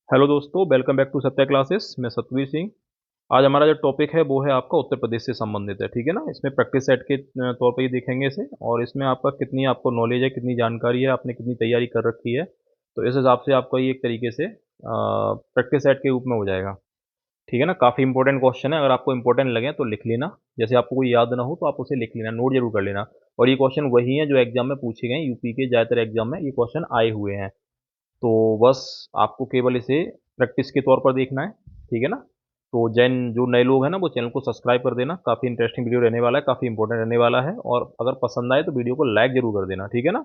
Hello दोस्तों, welcome back to Satya classes. मैं सतवीर सिंह। आज हमारा जो टॉपिक है वो है आपका उत्तर प्रदेश से संबंधित है। ठीक है ना। इसमें प्रैक्टिस सेट के तौर पर ही देखेंगे इसे, और इसमें आपका कितनी आपको नॉलेज है, कितनी जानकारी है, आपने कितनी तैयारी कर रखी है। तो इस हिसाब से आपका ये एक तरीके से प्रैक्टिस सेट के रूप में हो जाएगा। ठीक है ना। काफ़ी इंपॉर्टेंट क्वेश्चन है। अगर आपको इंपॉर्टेंट लगे तो लिख लेना, जैसे आपको कोई याद ना हो तो आप उसे लिख लेना, नोट जरूर कर लेना। और ये क्वेश्चन वही है जो एग्जाम में पूछे गए हैं, यूपी के ज़्यादातर एग्जाम में ये क्वेश्चन आए हुए हैं। तो बस आपको केवल इसे प्रैक्टिस के तौर पर देखना है। ठीक है ना। तो जैन जो नए लोग हैं ना, वो चैनल को सब्सक्राइब कर देना। काफ़ी इंटरेस्टिंग वीडियो रहने वाला है, काफ़ी इंपॉर्टेंट रहने वाला है। और अगर पसंद आए तो वीडियो को लाइक जरूर कर देना। ठीक है ना।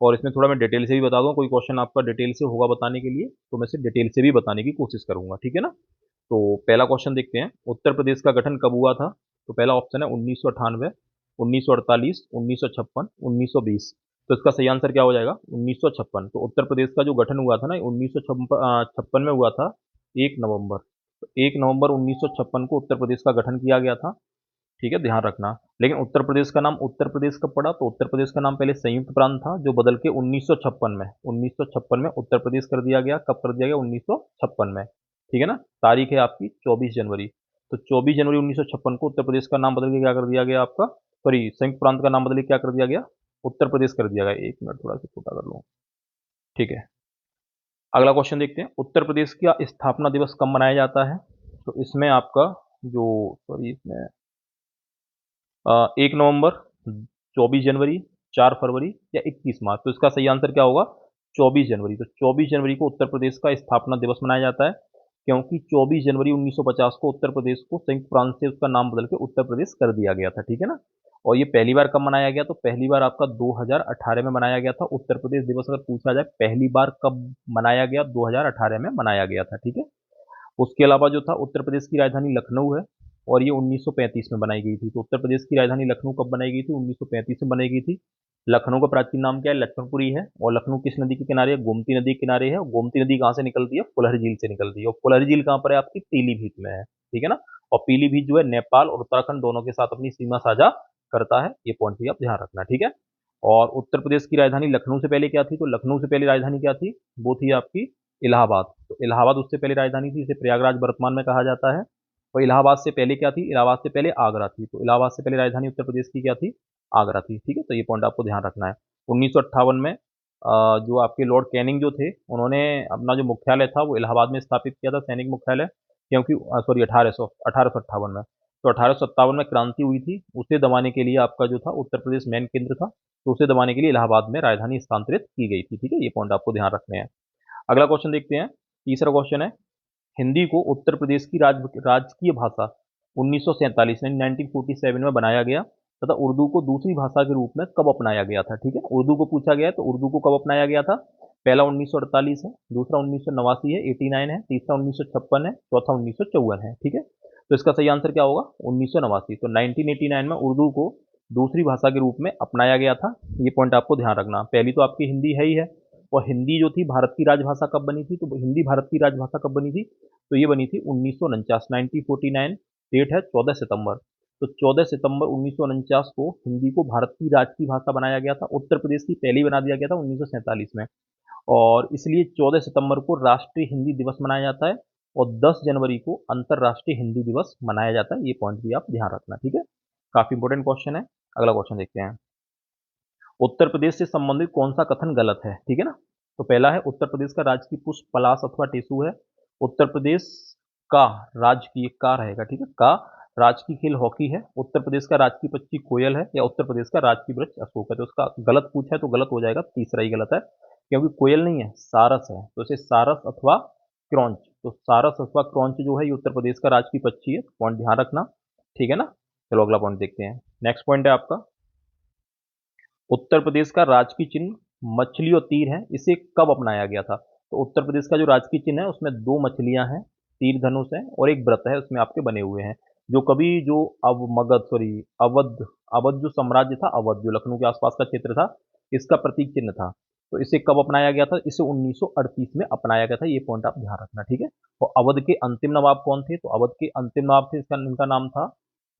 और इसमें थोड़ा मैं डिटेल से भी बता दूँ, कोई क्वेश्चन आपका डिटेल से होगा बताने के लिए तो मैं इसे डिटेल से भी बताने की कोशिश करूंगा। ठीक है ना। तो पहला क्वेश्चन देखते हैं, उत्तर प्रदेश का गठन कब हुआ था। तो पहला ऑप्शन है 1998, 1948, 1956, 1920। तो इसका सही आंसर क्या हो जाएगा? 1956। तो उत्तर प्रदेश का जो गठन हुआ था ना, 1956 में हुआ था, 1 नवंबर। तो 1 नवंबर 1956 को उत्तर प्रदेश का गठन किया गया था। ठीक है, ध्यान रखना। लेकिन उत्तर प्रदेश का नाम उत्तर प्रदेश कब पड़ा? तो उत्तर प्रदेश का नाम पहले संयुक्त प्रांत था, जो बदल के 1956 में उत्तर प्रदेश कर दिया गया। कब कर दिया गया? 1956 में। ठीक है ना। तारीख है आपकी 24 जनवरी। तो 24 जनवरी 1956 को उत्तर प्रदेश का नाम बदल के क्या कर दिया गया आपका, सॉरी, संयुक्त प्रांत का नाम बदल के क्या कर दिया गया? उत्तर प्रदेश कर दिया गया। एक मिनट, थोड़ा सा छोटा कर लूँ। ठीक है। अगला क्वेश्चन देखते हैं, उत्तर प्रदेश का स्थापना दिवस कब मनाया जाता है। तो इसमें आपका जो, सॉरी, इसमें 1 नवंबर, 24 जनवरी, 4 फरवरी या 21 मार्च। तो इसका सही आंसर क्या होगा? 24 जनवरी। तो 24 जनवरी को उत्तर प्रदेश का स्थापना दिवस मनाया जाता है, क्योंकि 24 जनवरी 1950 को उत्तर प्रदेश को संयुक्त प्रांत से उसका नाम बदल के उत्तर प्रदेश कर दिया गया था। ठीक है ना। और ये पहली बार कब मनाया गया? तो पहली बार आपका 2018 में मनाया गया था। उत्तर प्रदेश दिवस अगर पूछा जाए पहली बार कब मनाया गया, 2018 में मनाया गया था। ठीक है। उसके अलावा जो था, उत्तर प्रदेश की राजधानी लखनऊ है, और ये 1935 में बनाई गई थी। तो उत्तर प्रदेश की राजधानी लखनऊ कब बनाई गई थी? 1935 में बनाई गई थी। लखनऊ का प्राचीन नाम क्या है? लक्ष्मणपुरी है। और लखनऊ किस नदी के किनारे है? गोमती नदी के किनारे है। और गोमती नदी कहाँ से निकलती है? फुलहरी झील से निकलती है। और फुलहरी झील कहाँ पर है? आपकी पीलीभीत में है। ठीक है ना। और पीलीभीत जो है नेपाल और उत्तराखंड दोनों के साथ अपनी सीमा साझा करता है। ये पॉइंट भी आप ध्यान रखना। ठीक है। और उत्तर प्रदेश की राजधानी लखनऊ से पहले क्या थी? तो लखनऊ से पहले राजधानी क्या थी? वो थी आपकी इलाहाबाद। तो इलाहाबाद उससे पहले राजधानी थी, इसे प्रयागराज वर्तमान में कहा जाता है। और इलाहाबाद से पहले क्या थी? इलाहाबाद से पहले आगरा थी। तो इलाहाबाद से पहले राजधानी उत्तर प्रदेश की क्या थी? आगरा थी। ठीक है। तो ये पॉइंट आपको ध्यान रखना है। 1958 में जो आपके लॉर्ड कैनिंग जो थे, उन्होंने अपना जो मुख्यालय था वो इलाहाबाद में स्थापित किया था, सैनिक मुख्यालय। क्योंकि सॉरी, 1858 में। तो 1857 में क्रांति हुई थी, उसे दबाने के लिए आपका जो था उत्तर प्रदेश मेन केंद्र था। तो उसे दबाने के लिए इलाहाबाद में राजधानी स्थानांतरित की गई थी। ठीक है। ये पॉइंट आपको ध्यान रखने हैं। अगला क्वेश्चन देखते हैं। तीसरा क्वेश्चन है, हिंदी को उत्तर प्रदेश की राजकीय भाषा 1947 यानी 1947 में बनाया गया, तथा उर्दू को दूसरी भाषा के रूप में कब अपनाया गया था। ठीक है। उर्दू को पूछा गया है, तो उर्दू को कब अपनाया गया था? पहला 1948 है, दूसरा 1989 है, 89 है, तीसरा 1956 है, चौथा 1954 है। ठीक है। तो इसका सही आंसर क्या होगा? 1989। तो 1989 में उर्दू को दूसरी भाषा के रूप में अपनाया गया था। ये पॉइंट आपको ध्यान रखना। पहली तो आपकी हिंदी है ही है। और हिंदी जो थी भारत की राजभाषा कब बनी थी? तो हिंदी भारत की राजभाषा कब बनी थी? तो ये बनी थी 1949, 1949। डेट है 14 सितंबर। तो 14 सितंबर 1949 को हिंदी को भारत की राज की भाषा बनाया गया था। उत्तर प्रदेश की पहली बना दिया गया था 1947 में। और इसलिए 14 सितंबर को राष्ट्रीय हिंदी दिवस मनाया जाता है। और 10 जनवरी को अंतर्राष्ट्रीय हिंदी दिवस मनाया जाता है। ये पॉइंट भी आप ध्यान रखना। ठीक है। काफी इंपोर्टेंट क्वेश्चन है। अगला क्वेश्चन देखते हैं, उत्तर प्रदेश से संबंधित कौन सा कथन गलत है। ठीक है ना। तो पहला है, उत्तर प्रदेश का राजकीय पुष्प पलाश अथवा टेसू है। उत्तर प्रदेश का राजकीय, का रहेगा। ठीक है, का राजकीय खेल हॉकी है। उत्तर प्रदेश का राजकीय पक्षी कोयल है। या उत्तर प्रदेश का राजकीय वृक्ष अशोक है। तो उसका गलत पूछा है तो गलत हो जाएगा, तीसरा ही गलत है, क्योंकि कोयल नहीं है, सारस है। तो इसे सारस अथवा क्रॉन्च, तो सारस अथवा क्रॉन्च जो है ये उत्तर प्रदेश का राजकीय पक्षी है। पॉइंट ध्यान रखना। ठीक है ना। चलो अगला पॉइंट देखते हैं। नेक्स्ट पॉइंट है आपका, उत्तर प्रदेश का राजकीय चिन्ह मछली और तीर है, इसे कब अपनाया गया था। तो उत्तर प्रदेश का जो राजकीय चिन्ह है उसमें दो मछलियां हैं, तीर धनुष है और एक व्रत है उसमें आपके बने हुए हैं। जो कभी जो अव मगध सॉरी अवध अवध जो साम्राज्य था, अवध जो लखनऊ के आसपास का क्षेत्र था, इसका प्रतीक चिन्ह था। तो इसे कब अपनाया गया था? इसे 1938 में अपनाया गया था। ये पॉइंट आप ध्यान रखना। ठीक है। और अवध के अंतिम नवाब कौन थे? तो अवध के अंतिम नवाब थे, इसका इनका नाम था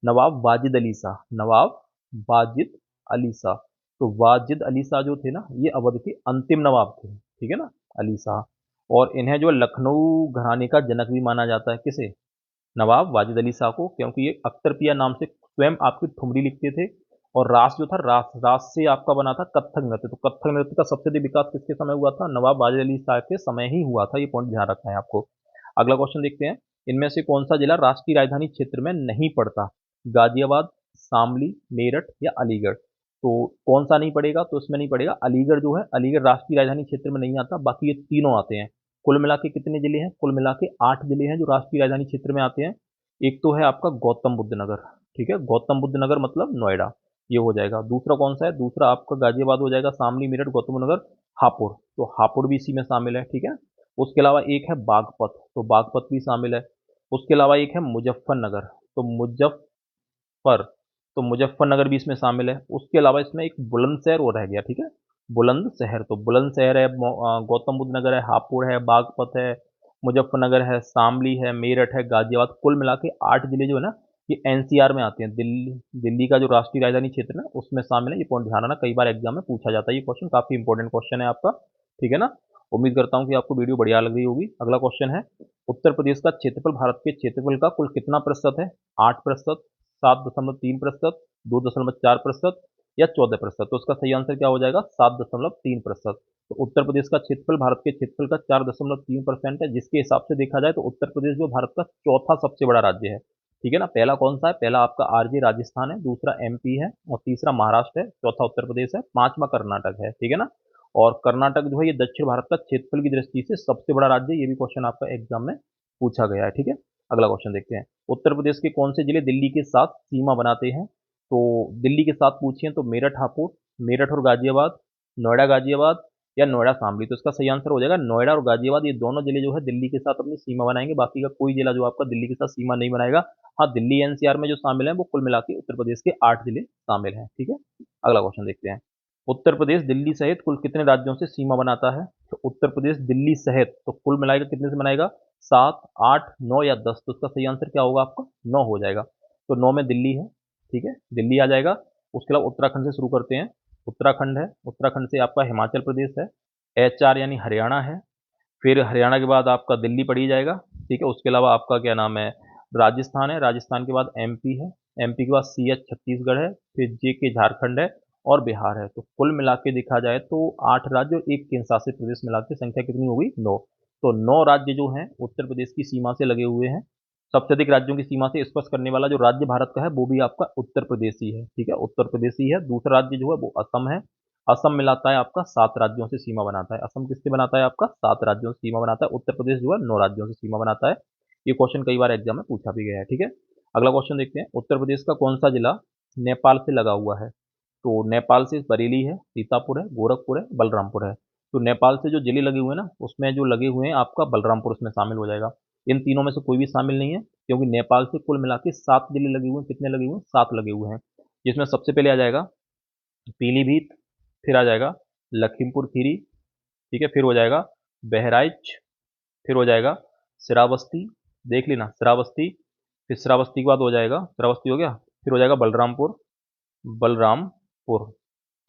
नवाब वाजिद अली शाह। नवाब वाजिद अली शाह। तो वाजिद अली शाह जो थे ना, ये अवध के अंतिम नवाब थे। ठीक है ना, अली शाह। और इन्हें जो लखनऊ घराने का जनक भी माना जाता है। किसे? नवाब वाजिद अली शाह को, क्योंकि ये अख्तरपिया नाम से स्वयं आपकी ठुमरी लिखते थे। और रास जो था, रास रास से आपका बना था कत्थक नृत्य। तो कत्थक नृत्य का सबसे अधिक विकास किसके समय हुआ था? नवाब वाजिद अली शाह के समय ही हुआ था। ये पॉइंट ध्यान रखना है आपको। अगला क्वेश्चन देखते हैं। इनमें से कौन सा जिला राष्ट्रीय राजधानी क्षेत्र में नहीं पड़ता? गाजियाबाद, शामली, मेरठ या अलीगढ़? तो कौन सा नहीं पड़ेगा? तो इसमें नहीं पड़ेगा अलीगढ़। जो है अलीगढ़ राष्ट्रीय राजधानी क्षेत्र में नहीं आता, बाकी ये तीनों आते हैं। कुल मिला के कितने जिले हैं? कुल मिला के 8 जिले हैं जो राष्ट्रीय राजधानी क्षेत्र में आते हैं। एक तो है आपका गौतम बुद्ध नगर, ठीक है, गौतम बुद्ध नगर मतलब नोएडा, ये हो जाएगा। दूसरा कौन सा है? दूसरा आपका गाजियाबाद हो जाएगा, शामली, मेरठ, गौतम बुद्ध नगर, हापुड़। तो हापुड़ भी इसी में शामिल है, ठीक है। उसके अलावा एक है बागपत, तो बागपत भी शामिल है। उसके अलावा एक है मुजफ्फरनगर, तो मुजफ्फर, तो मुजफ्फरनगर भी इसमें शामिल है। उसके अलावा इसमें एक बुलंदशहर वो रह गया, ठीक है, बुलंदशहर। तो बुलंदशहर है, गौतम बुद्ध नगर है, हापुड़ है, बागपत है, मुजफ्फरनगर है, शामली है, मेरठ है, गाजियाबाद। कुल मिला के 8 जिले जो है ना, ये एनसीआर में आते हैं। दिल्ली, दिल्ली का जो राष्ट्रीय राजधानी क्षेत्र है ना, उसमें शामिल है। ये पॉइंट ध्यान रखना, कई बार एग्जाम में पूछा जाता है ये क्वेश्चन, काफी इंपॉर्टेंट क्वेश्चन है आपका, ठीक है ना। उम्मीद करता हूँ कि आपको वीडियो बढ़िया लग रही होगी। अगला क्वेश्चन है, उत्तर प्रदेश का क्षेत्रफल भारत के क्षेत्रफल का कुल कितना प्रतिशत है? 8%, 7.3%, 2.4% या 14%? तो उसका सही आंसर क्या हो जाएगा? 7.3%। तो उत्तर प्रदेश का क्षेत्रफल भारत के क्षेत्रफल का 4.3% है, जिसके हिसाब से देखा जाए तो उत्तर प्रदेश जो भारत का चौथा सबसे बड़ा राज्य है, ठीक है ना। पहला कौन सा है? पहला आपका आरजे राजस्थान है, दूसरा एमपी है और तीसरा महाराष्ट्र है, चौथा उत्तर प्रदेश है, पांचवा कर्नाटक है, ठीक है ना। और कर्नाटक जो है ये दक्षिण भारत का क्षेत्रफल की दृष्टि से सबसे बड़ा राज्य है। ये भी क्वेश्चन आपका एग्जाम में पूछा गया है, ठीक है। अगला क्वेश्चन देखते हैं। उत्तर प्रदेश के कौन से जिले दिल्ली के साथ सीमा बनाते हैं? तो दिल्ली के साथ पूछिए तो मेरठ हापुड़, मेरठ और गाजियाबाद, नोएडा गाजियाबाद या नोएडा शामली? तो इसका सही आंसर हो जाएगा नोएडा और गाजियाबाद। ये दोनों जिले जो है दिल्ली के साथ अपनी सीमा बनाएंगे। बाकी का कोई जिला जो आपका दिल्ली के साथ सीमा नहीं बनाएगा। हाँ, दिल्ली एनसीआर में जो शामिल है वो कुल मिला के उत्तर प्रदेश के 8 जिले शामिल हैं, ठीक है। अगला क्वेश्चन देखते हैं। उत्तर प्रदेश दिल्ली सहित कुल कितने राज्यों से सीमा बनाता है? तो उत्तर प्रदेश दिल्ली सहित तो कुल मिलाएगा कितने से बनाएगा? 7, 8, 9 या 10? तो उसका सही आंसर क्या होगा आपका? 9 हो जाएगा। तो 9 में दिल्ली है, ठीक है, दिल्ली आ जाएगा। उसके अलावा उत्तराखंड से शुरू करते हैं। उत्तराखंड है, उत्तराखंड से आपका हिमाचल प्रदेश है, HR यानी हरियाणा है, फिर हरियाणा के बाद आपका दिल्ली पड़ी जाएगा, ठीक है। उसके अलावा आपका क्या नाम है, राजस्थान है, राजस्थान के बाद MP है, MP के बाद CH छत्तीसगढ़ है, फिर JK झारखंड है और बिहार है। तो कुल मिला के देखा जाए तो 8 राज्य और एक केंद्र शासित प्रदेश मिला के संख्या कितनी हो गई? 9। तो 9 राज्य जो हैं उत्तर प्रदेश की सीमा से लगे हुए हैं। सबसे अधिक राज्यों की सीमा से स्पर्श करने वाला जो राज्य भारत का है वो भी आपका उत्तर प्रदेश ही है, ठीक है, उत्तर प्रदेश ही है। दूसरा राज्य जो है वो असम है। असम मिलाता है आपका 7 राज्यों से सीमा बनाता है। असम किससे बनाता है? आपका 7 राज्यों से सीमा बनाता है। उत्तर प्रदेश जो है 9 राज्यों से सीमा बनाता है। ये क्वेश्चन कई बार एग्जाम में पूछा भी गया है, ठीक है। अगला क्वेश्चन देखते हैं। उत्तर प्रदेश का कौन सा जिला नेपाल से लगा हुआ है? तो नेपाल से बरेली है, सीतापुर है, गोरखपुर है, बलरामपुर है। तो नेपाल से जो जिले लगे हुए हैं ना, उसमें जो लगे हुए हैं आपका बलरामपुर उसमें शामिल हो जाएगा। इन तीनों में से कोई भी शामिल नहीं है, क्योंकि नेपाल से कुल मिला के 7 जिले लगे हुए हैं। कितने लगे हुए हैं? 7 लगे हुए हैं, जिसमें सबसे पहले आ जाएगा पीलीभीत, फिर आ जाएगा लखीमपुर खीरी, ठीक है, फिर हो जाएगा बहराइच, फिर हो जाएगा श्रावस्ती, देख लेना श्रावस्ती, फिर श्रावस्ती के बाद हो जाएगा, श्रावस्ती हो गया, फिर हो जाएगा बलरामपुर, बलरामपुर,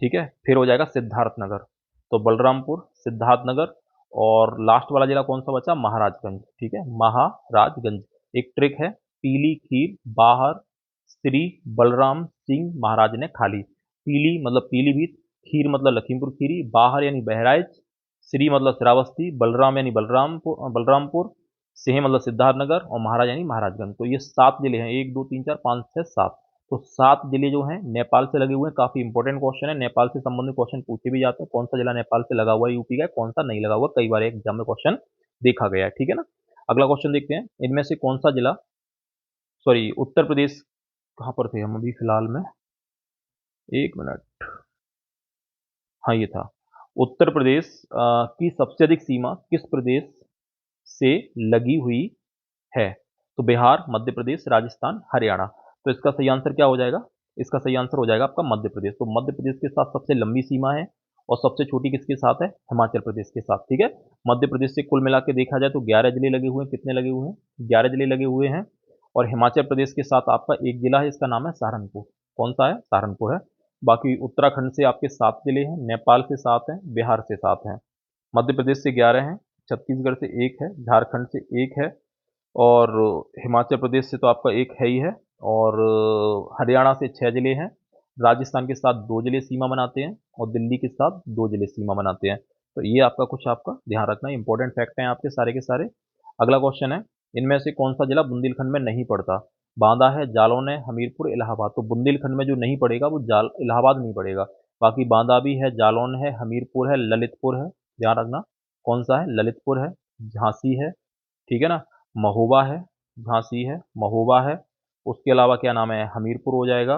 ठीक है, फिर हो जाएगा सिद्धार्थनगर। तो बलरामपुर, सिद्धार्थनगर और लास्ट वाला जिला कौन सा बचा? महाराजगंज, ठीक है, महाराजगंज। एक ट्रिक है, पीली खीर बाहर श्री बलराम सिंह महाराज ने खाली। पीली मतलब पीलीभीत, खीर मतलब लखीमपुर खीरी, बाहर यानी बहराइच, श्री मतलब श्रावस्ती, बलराम यानी बलरामपुर, सिंह मतलब सिद्धार्थनगर और महाराज यानी महाराजगंज। तो ये 7 जिले हैं, 1, 2, 3, 4, 5, 6, 7। तो 7 जिले जो हैं नेपाल से लगे हुए हैं। काफी इंपॉर्टेंट क्वेश्चन है, नेपाल से संबंधित क्वेश्चन पूछे भी जाते हैं। कौन सा जिला नेपाल से लगा हुआ है यूपी का, कौन सा नहीं लगा हुआ, कई बार एग्जाम में क्वेश्चन देखा गया है, ठीक है ना। अगला क्वेश्चन देखते हैं। इनमें से कौन सा जिला, सॉरी उत्तर प्रदेश, कहाँ पर थे हम अभी फिलहाल में, 1 मिनट, हाँ ये था। उत्तर प्रदेश की सबसे अधिक सीमा किस प्रदेश से लगी हुई है? तो बिहार, मध्य प्रदेश, राजस्थान, हरियाणा। तो इसका सही आंसर क्या हो जाएगा? इसका सही आंसर हो जाएगा आपका मध्य प्रदेश। तो मध्य प्रदेश के साथ सबसे लंबी सीमा है और सबसे छोटी किसके साथ है? हिमाचल प्रदेश के साथ, ठीक है। मध्य प्रदेश से कुल मिला के देखा जाए तो 11 जिले लगे हुए हैं। कितने लगे हुए हैं? 11 जिले लगे हुए हैं। और हिमाचल प्रदेश के साथ आपका एक जिला है, इसका नाम है सहारनपुर। कौन सा है? सहारनपुर है। बाकी उत्तराखंड से आपके 7 जिले हैं, नेपाल से 7 हैं, बिहार से 7 हैं, मध्य प्रदेश से 11 हैं, छत्तीसगढ़ से एक है, झारखंड से एक है, और हिमाचल प्रदेश से तो आपका एक है ही है, और हरियाणा से 6 जिले हैं, राजस्थान के साथ 2 जिले सीमा बनाते हैं, और दिल्ली के साथ 2 जिले सीमा बनाते हैं। तो ये आपका कुछ आपका ध्यान रखना, इंपॉर्टेंट फैक्ट हैं आपके सारे के सारे। अगला क्वेश्चन है, इनमें से कौन सा जिला बुंदेलखंड में नहीं पड़ता? बांदा है, जालौन है, हमीरपुर, इलाहाबाद। तो बुंदेलखंड में जो नहीं पड़ेगा वो इलाहाबाद नहीं पड़ेगा, बाकी बांदा भी है, जालौन है, हमीरपुर है, ललितपुर है। ध्यान रखना कौन सा है, ललितपुर है, झांसी है, ठीक है ना, महोबा है, झांसी है, महोबा है, उसके अलावा क्या नाम है, हमीरपुर हो जाएगा,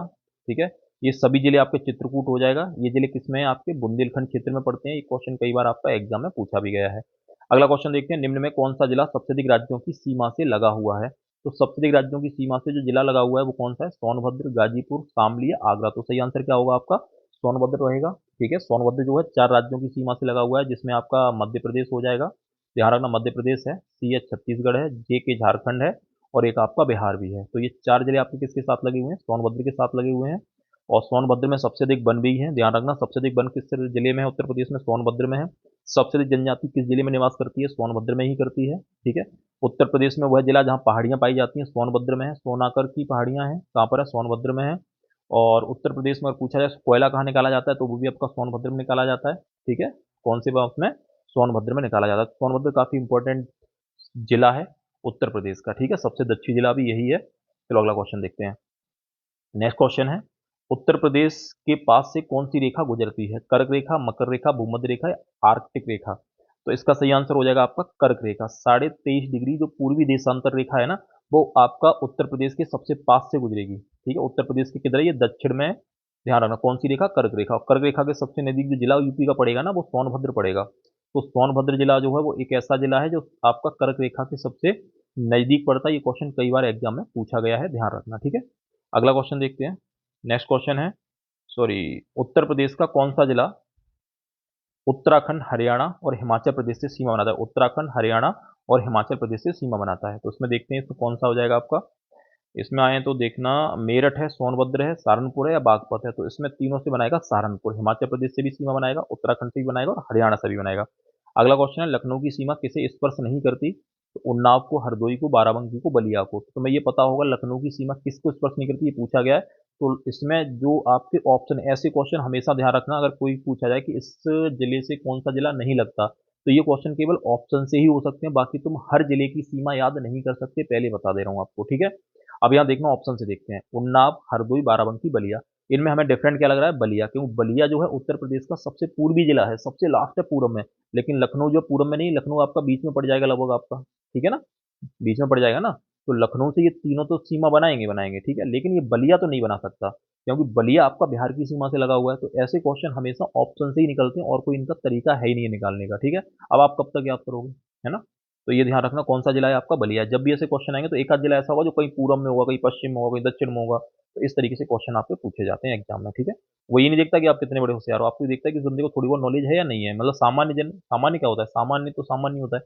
ठीक है। ये सभी जिले आपके चित्रकूट हो जाएगा। ये जिले किसमें हैं, आपके बुंदेलखंड क्षेत्र में पड़ते हैं। ये क्वेश्चन कई बार आपका एग्जाम में पूछा भी गया है। अगला क्वेश्चन देखते हैं, निम्न में कौन सा जिला सबसे अधिक राज्यों की सीमा से लगा हुआ है? तो सबसे अधिक राज्यों की सीमा से जो जिला लगा हुआ है वो कौन सा है? सोनभद्र, गाजीपुर, शामली या आगरा। तो सही आंसर क्या होगा आपका? सोनभद्र रहेगा, ठीक है। सोनभद्र जो है 4 राज्यों की सीमा से लगा हुआ है, जिसमें आपका मध्य प्रदेश हो जाएगा, ध्यान रखना मध्य प्रदेश है, सी है छत्तीसगढ़ है, जे के झारखंड है, और एक आपका बिहार भी है। तो ये 4 जिले आपके किसके साथ लगे हुए हैं? सोनभद्र के साथ लगे हुए हैं। और सोनभद्र में सबसे अधिक वन भी है, ध्यान रखना सबसे अधिक वन किस जिले में है? उत्तर प्रदेश में, सोनभद्र में है। सबसे अधिक जनजाति किस जिले में निवास करती है? सोनभद्र में ही करती है, ठीक है। उत्तर प्रदेश में वह जिला जहाँ पहाड़ियाँ पाई जाती हैं सोनभद्र में है, सोनाकर की पहाड़ियाँ हैं, कहाँ पर है? सोनभद्र में है। और उत्तर प्रदेश में अगर पूछा जाए कोयला कहाँ निकाला जाता है, तो वो भी आपका सोनभद्र में निकाला जाता है, ठीक है। कौन से बात में? सोनभद्र में निकाला जाता है। सोनभद्र काफी इंपॉर्टेंट जिला है उत्तर प्रदेश का, ठीक है। सबसे दक्षिणी जिला भी यही है। चलो अगला क्वेश्चन देखते हैं। नेक्स्ट क्वेश्चन है, उत्तर प्रदेश के पास से कौन सी रेखा गुजरती है? कर्क रेखा, मकर रेखा, भूमध्य रेखा या आर्कटिक रेखा? तो इसका सही आंसर हो जाएगा आपका कर्क रेखा। 23.5 डिग्री जो पूर्वी देशांतर रेखा है ना, वो आपका उत्तर प्रदेश के सबसे पास से गुजरेगी, ठीक है। उत्तर प्रदेश के किधर है? ये दक्षिण में है। ध्यान रखना कौन सी रेखा? कर्क रेखा। और कर्क रेखा के सबसे नजदीक जो जिला यूपी का पड़ेगा ना, वो सोनभद्र पड़ेगा। तो सोनभद्र जिला जो है वो एक ऐसा जिला है जो आपका कर्क रेखा के सबसे नजदीक पड़ता है। ये क्वेश्चन कई बार एग्जाम में पूछा गया है, ध्यान रखना, ठीक है। अगला क्वेश्चन देखते हैं। नेक्स्ट क्वेश्चन है, सॉरी, उत्तर प्रदेश का कौन सा जिला उत्तराखंड, हरियाणा और हिमाचल प्रदेश से सीमा बनाता है? उत्तराखंड, हरियाणा और हिमाचल प्रदेश से सीमा बनाता है। तो इसमें देखते हैं इसमें कौन सा हो जाएगा आपका। इसमें आए तो देखना, मेरठ है, सोनभद्र है, सहारनपुर है या बागपत है। तो इसमें तीनों से बनाएगा सहारनपुर। हिमाचल प्रदेश से भी सीमा बनाएगा, उत्तराखंड से भी बनाएगा और हरियाणा से भी बनाएगा। अगला क्वेश्चन है, लखनऊ की सीमा किसे स्पर्श नहीं करती? तो उन्नाव को, हरदोई को, बाराबंकी को, बलिया को। तो तुम्हें ये पता होगा लखनऊ की सीमा किसको स्पर्श नहीं करती, ये पूछा गया है। तो इसमें जो आपके ऑप्शन, ऐसे क्वेश्चन हमेशा ध्यान रखना, अगर कोई पूछा जाए कि इस जिले से कौन सा जिला नहीं लगता, तो ये क्वेश्चन केवल ऑप्शन से ही हो सकते हैं, बाकी तुम हर जिले की सीमा याद नहीं कर सकते, पहले बता दे रहा हूँ आपको, ठीक है। अब यहाँ देखना, ऑप्शन से देखते हैं, उन्नाव, हरदोई, बाराबंकी, बलिया। इनमें हमें डिफरेंट क्या लग रहा है? बलिया, क्योंकि बलिया जो है उत्तर प्रदेश का सबसे पूर्वी जिला है, सबसे लास्ट है पूरब में। लेकिन लखनऊ जो पूरब में नहीं, लखनऊ आपका बीच में पड़ जाएगा लगभग आपका, ठीक है ना, बीच में पड़ जाएगा ना। तो लखनऊ से ये तीनों तो सीमा बनाएंगे बनाएंगे, ठीक है, लेकिन ये बलिया तो नहीं बना सकता, क्योंकि बलिया आपका बिहार की सीमा से लगा हुआ है। तो ऐसे क्वेश्चन हमेशा ऑप्शन से ही निकलते हैं, और कोई इनका तरीका है ही नहीं है निकालने का, ठीक है। अब आप कब तक याद करोगे, है ना। तो ये ध्यान रखना कौन सा जिला है आपका? बलिया। जब भी ऐसे क्वेश्चन आएंगे तो एक आध जिला ऐसा होगा जो कहीं पूरब में होगा, कहीं पश्चिम में होगा, कहीं दक्षिण में होगा। तो इस तरीके से क्वेश्चन आपके पूछे जाते हैं एग्जाम में, ठीक है। वो ये नहीं देखता कि आप कितने बड़े होशियार हो, आपको ये देखता है कि बंदे को थोड़ी बहुत नॉलेज है या नहीं है। मतलब सामान्य जन, सामान्य क्या होता है? सामान्य तो सामान्य होता है।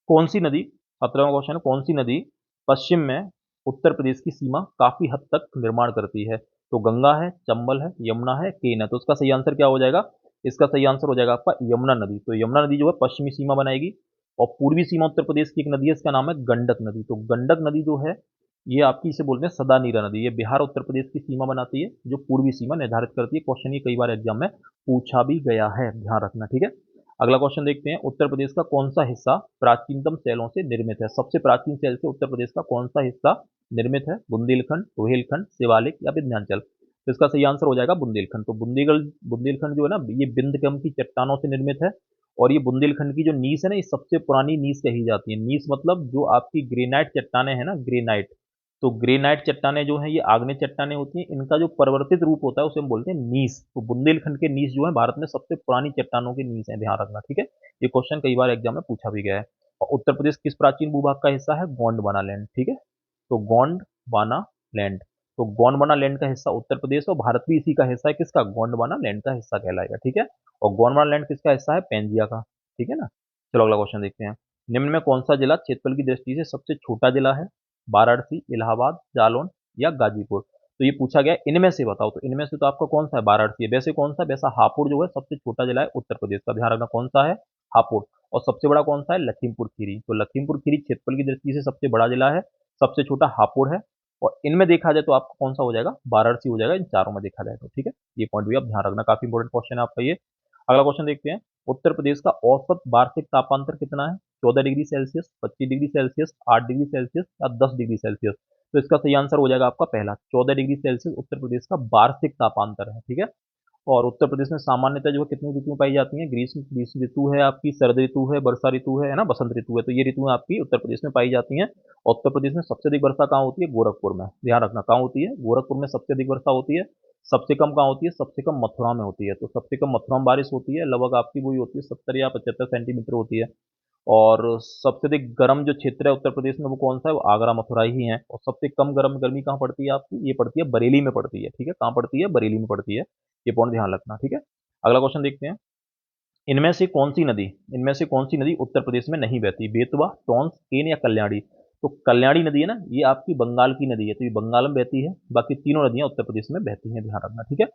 कौन सी नदी, 17वां क्वेश्चन है, कौन सी नदी पश्चिम में उत्तर प्रदेश की सीमा काफी हद तक निर्माण करती है? तो गंगा है, चंबल है, यमुना है, केन है। तो इसका सही आंसर क्या हो जाएगा? इसका सही आंसर हो जाएगा आपका यमुना नदी। तो यमुना नदी जो है पश्चिमी सीमा बनाएगी, और पूर्वी सीमा उत्तर प्रदेश की एक नदी है, इसका नाम है गंडक नदी। तो गंडक नदी जो है ये आपकी, इसे बोलते हैं सदा नीरा नदी। ये बिहार उत्तर प्रदेश की सीमा बनाती है, जो पूर्वी सीमा निर्धारित करती है। क्वेश्चन ये कई बार एग्जाम में पूछा भी गया है, ध्यान रखना, ठीक है। अगला क्वेश्चन देखते हैं, उत्तर प्रदेश का कौन सा हिस्सा प्राचीनतम शैलों से निर्मित है? सबसे प्राचीन शैल से उत्तर प्रदेश का कौन सा हिस्सा निर्मित है? बुंदेलखंड, रोहिलखंड, शिवालिक या विंध्याचल? तो इसका सही आंसर हो जाएगा बुंदेलखंड। तो बुंदेलखंड जो है ना, ये बिंदकम की चट्टानों से निर्मित है, और ये बुंदेलखंड की जो नीस है ना, ये सबसे पुरानी नीस कही जाती है। नीस मतलब जो आपकी ग्रेनाइट चट्टाने हैं ना, ग्रेनाइट। तो ग्रेनाइट चट्टाने जो हैं ये आग्नेय चट्टाने होती हैं, इनका जो परिवर्तित रूप होता है उसे हम बोलते हैं नीस। तो बुंदेलखंड के नीस जो है भारत में सबसे पुरानी चट्टानों के नीस है, ध्यान रखना, ठीक है। ये क्वेश्चन कई बार एग्जाम में पूछा भी गया है। और उत्तर प्रदेश किस प्राचीन भूभाग का हिस्सा है? गोंडवाना लैंड, ठीक है। तो गोंडवाना लैंड, तो गोंडवाना लैंड का हिस्सा उत्तर प्रदेश, और भारत भी इसी का हिस्सा है, किसका? गोंडवाना लैंड का हिस्सा कहलाएगा, ठीक है। और गोंडवाना लैंड किसका हिस्सा है? पेंजिया का, ठीक है ना। चलो अगला क्वेश्चन देखते हैं, निम्न में कौन सा जिला क्षेत्रफल की दृष्टि से सबसे छोटा जिला है? वाराणसी, इलाहाबाद, जालौन या गाजीपुर? तो ये पूछा गया इनमें से बताओ। तो इनमें से तो आपका कौन सा है? वाराणसी है। वैसे कौन सा? वैसा हापुड़ जो है सबसे छोटा जिला है उत्तर प्रदेश का, ध्यान रखना कौन सा है? हापुड़। और सबसे बड़ा कौन सा है, लखीमपुर खीरी। तो लखीमपुर खीरी क्षेत्रफल की दृष्टि से सबसे बड़ा जिला है, सबसे छोटा हापुड़ है, और इनमें देखा जाए तो आपका कौन सा हो जाएगा, वाराणसी हो जाएगा इन चारों में देखा जाए तो। ठीक है, ये पॉइंट भी आप ध्यान रखना, काफी इंपॉर्टेंट क्वेश्चन है आपका ये। अगला क्वेश्चन देखते हैं, उत्तर प्रदेश का औसत वार्षिक तापांतर कितना है, 14 degree Celsius, 25 degree Celsius, 8 degree Celsius या 10 डिग्री सेल्सियस। तो इसका सही आंसर हो जाएगा आपका पहला, 14 डिग्री सेल्सियस उत्तर प्रदेश का वार्षिक तापांतर है। ठीक है, और उत्तर प्रदेश में सामान्यतः जो है कितनी ऋतुएं पाई जाती हैं, ग्रीष्म ऋतु है आपकी, शरद ऋतु है, वर्षा ऋतु है ना, बसंत ऋतु है। तो ये ऋतुएं आपकी उत्तर प्रदेश में पाई जाती हैं। और उत्तर प्रदेश में सबसे अधिक वर्षा कहाँ होती है, गोरखपुर में। ध्यान रखना कहाँ होती है, गोरखपुर में सबसे अधिक वर्षा होती है। सबसे कम कहाँ होती है, सबसे कम मथुरा में होती है। तो सबसे कम मथुरा में बारिश होती है, लगभग आपकी वही होती है 70 या 75 सेंटीमीटर होती है। और सबसे अधिक गर्म जो क्षेत्र है उत्तर प्रदेश में वो कौन सा है, वो आगरा मथुरा ही है। और सबसे कम गर्म गर्मी कहाँ पड़ती है आपकी, ये पड़ती है बरेली में पड़ती है। ठीक है, कहाँ पड़ती है, बरेली में पड़ती है। ये पॉइंट ध्यान रखना। ठीक है, अगला क्वेश्चन देखते हैं, इनमें से कौन सी नदी, इनमें से कौन सी नदी उत्तर प्रदेश में नहीं बहती, बेतवा, टोंस, केन या कल्याणी। तो कल्याणी नदी है ना, ये आपकी बंगाल की नदी है, तो ये बंगाल में बहती है। बाकी तीनों नदियां उत्तर प्रदेश में बहती हैं, ध्यान रखना। ठीक है,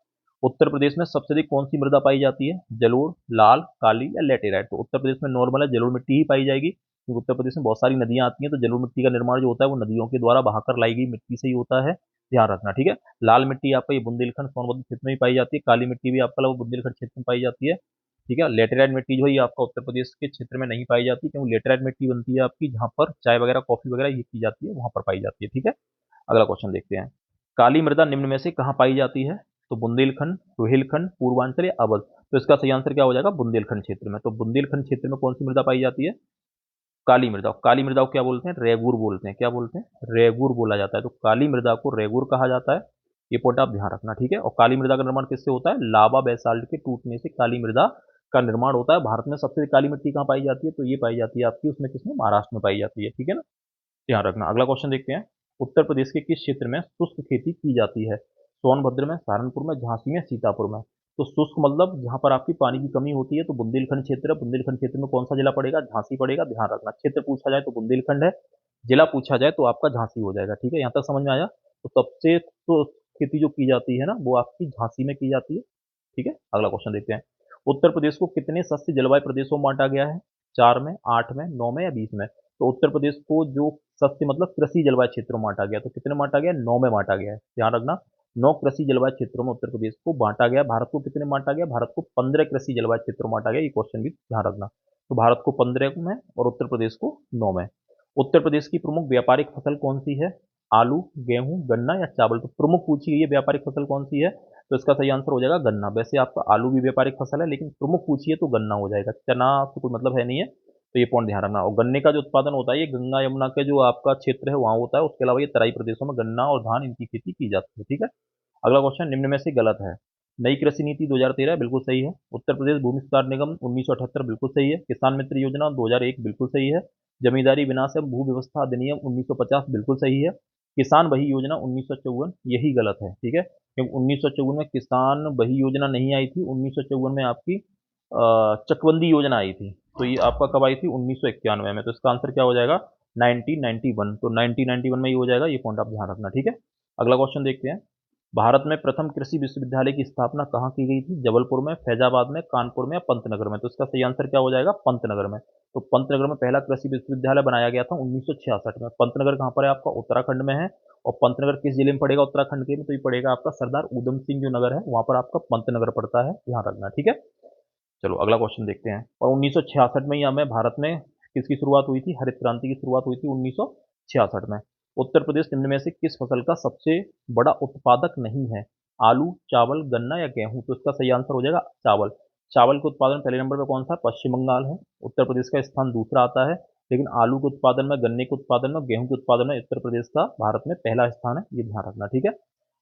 उत्तर प्रदेश में सबसे अधिक कौन सी मृदा पाई जाती है, जलोढ़, लाल, काली या लेटेराइट। तो उत्तर प्रदेश में नॉर्मल है, जलोढ़ मिट्टी ही पाई जाएगी, क्योंकि उत्तर प्रदेश में बहुत सारी नदियां आती हैं। तो जलोढ़ मिट्टी का निर्माण जो होता है वो नदियों के द्वारा बहाकर लाई गई मिट्टी से ही होता है, ध्यान रखना। ठीक है, लाल मिट्टी आपका ये बुंदेलखंड सोनभद्र क्षेत्र में ही पाई जाती है, काली मिट्टी भी आपका बुंदेलखंड क्षेत्र में पाई जाती है। ठीक है, लेटेराइट मिट्टी जो है ये आपका उत्तर प्रदेश के क्षेत्र में नहीं पाई जाती, क्योंकि लेटेराइट मिट्टी बनती है आपकी जहाँ पर चाय वगैरह, कॉफी वगैरह ये की जाती है, वहां पर पाई जाती है। ठीक है, अगला क्वेश्चन देखते हैं, काली मृदा निम्न में से कहाँ पाई जाती है, तो बुंदेलखंड, रोहिलखंड, पूर्वांचल या अवध। तो इसका सही आंसर क्या हो जाएगा, बुंदेलखंड क्षेत्र में। तो बुंदेलखंड क्षेत्र में कौन सी मृदा पाई जाती है, काली मृदा। काली मृदा को क्या बोलते हैं, रेगुर बोलते हैं। क्या बोलते हैं, रेगुर बोला जाता है। तो काली मृदा को रेगुर कहा जाता है, ये पॉइंट आप ध्यान रखना। ठीक है, और काली मृदा का निर्माण किससे होता है, लावा बेसाल्ट के टूटने से काली मृदा का निर्माण होता है। भारत में सबसे काली मिट्टी कहाँ पाई जाती है, तो ये पाई जाती है आपकी उसमें, किसमें, महाराष्ट्र में पाई जाती है। ठीक है ना, ध्यान रखना। अगला क्वेश्चन देखते हैं, उत्तर प्रदेश के किस क्षेत्र में शुष्क खेती की जाती है, सोनभद्र में, सहारनपुर में, झांसी में, सीतापुर में। तो शुष्क मतलब जहां पर आपकी पानी की कमी होती है, तो बुंदेलखंड क्षेत्र है। बुंदेलखंड क्षेत्र में कौन सा जिला पड़ेगा, झांसी पड़ेगा, ध्यान रखना। क्षेत्र पूछा जाए तो बुंदेलखंड है, जिला पूछा जाए तो आपका झांसी हो जाएगा। ठीक है, यहाँ तक समझ में आया। तो सबसे तो खेती जो की जाती है ना वो आपकी झांसी में की जाती है। ठीक है, अगला क्वेश्चन देखते हैं, उत्तर प्रदेश को कितने सस्य जलवायु प्रदेशों में बांटा गया है, 4 में, 8 में, 9 में या 20 में। तो उत्तर प्रदेश को जो सस्य मतलब कृषि जलवायु क्षेत्रों में बांटा गया, तो कितने बांटा गया, 9 में बांटा गया है, ध्यान रखना। 9 कृषि जलवायु क्षेत्रों में उत्तर प्रदेश को बांटा गया। भारत को कितने बांटा गया, भारत को 15 कृषि जलवायु क्षेत्रों में बांटा गया, ये क्वेश्चन भी ध्यान रखना। तो भारत को 15 में और उत्तर प्रदेश को 9 में। उत्तर प्रदेश की प्रमुख व्यापारिक फसल कौन सी है, आलू, गेहूं, गन्ना या चावल। तो प्रमुख पूछी गई है व्यापारिक फसल कौन सी है, तो इसका सही आंसर हो जाएगा गन्ना। वैसे आपका आलू भी व्यापारिक फसल है, लेकिन प्रमुख पूछिए तो गन्ना हो जाएगा, चना तो कोई मतलब है नहीं है। तो ये पॉइंट ध्यान रखना। और गन्ने का जो उत्पादन होता है ये गंगा यमुना के जो आपका क्षेत्र है वहाँ होता है, उसके अलावा ये तराई प्रदेशों में गन्ना और धान इनकी खेती की जाती है। ठीक है, अगला क्वेश्चन, निम्न में से गलत है, नई कृषि नीति 2013 बिल्कुल सही है, उत्तर प्रदेश भूमि सुधार निगम 1978 बिल्कुल सही है, किसान मित्र योजना 2001 बिल्कुल सही है, जमींदारी विनाश एवं भू व्यवस्था अधिनियम 1950 बिल्कुल सही है, किसान बही योजना 1954 यही गलत है। ठीक है, क्योंकि 1954 में किसान बही योजना नहीं आई थी, 1954 में आपकी चकबंदी योजना आई थी। तो ये आपका कब आई थी, 1991 में। तो इसका आंसर क्या हो जाएगा, 1991। तो 1991 में ये हो जाएगा, ये पॉइंट आप ध्यान रखना। ठीक है, अगला क्वेश्चन देखते हैं, भारत में प्रथम कृषि विश्वविद्यालय की स्थापना कहाँ की गई थी, जबलपुर में, फैजाबाद में, कानपुर में या पंतनगर में। तो इसका सही आंसर क्या हो जाएगा, पंतनगर में। तो पंतनगर में पहला कृषि विश्वविद्यालय बनाया गया था 1966 में। पंतनगर कहाँ पर है आपका, उत्तराखंड में है। और पंतनगर किस जिले में पड़ेगा उत्तराखंड के में, तो ये पड़ेगा आपका सरदार उधम सिंह जो नगर है वहां पर आपका पंतनगर पड़ता है, ध्यान रखना। ठीक है, चलो अगला क्वेश्चन देखते हैं, और 1966 में ही हमें भारत में किसकी शुरुआत हुई थी, हरित क्रांति की शुरुआत हुई थी 1966 में। उत्तर प्रदेश निम्न में से किस फसल का सबसे बड़ा उत्पादक नहीं है, आलू, चावल, गन्ना या गेहूं। तो इसका सही आंसर हो जाएगा चावल। चावल के उत्पादन पहले नंबर पर कौन सा, पश्चिम बंगाल है। उत्तर प्रदेश का स्थान दूसरा आता है, लेकिन आलू के उत्पादन में, गन्ने के उत्पादन में, गेहूं के उत्पादन में उत्तर प्रदेश का भारत में पहला स्थान है, ये ध्यान रखना। ठीक है,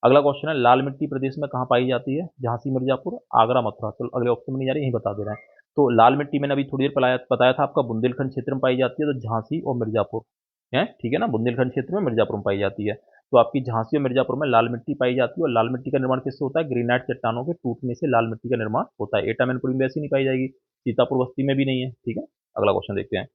अगला क्वेश्चन है, लाल मिट्टी प्रदेश में कहाँ पाई जाती है, झांसी, मिर्जापुर, आगरा, मथुरा। चलो अगले ऑप्शन में नहीं जा रही, यही बता दे रहे हैं। तो लाल मिट्टी मैंने अभी थोड़ी देर बताया था आपका बुंदेलखंड क्षेत्र में पाई जाती है, तो झांसी और मिर्जापुर है। ठीक है ना, बुंदेलखंड क्षेत्र में, मिर्जापुर में पाई जाती है। तो आपकी झांसी और मिर्जापुर में लाल मिट्टी पाई जाती है। और लाल मिट्टी का निर्माण किससे होता है, ग्रेनाइट चट्टानों के टूटने से लाल मिट्टी का निर्माण होता है। एटा मैनपुरी में वैसी नहीं पाई जाएगी, सीतापुर बस्ती में भी नहीं है। ठीक है, अगला क्वेश्चन देखते हैं,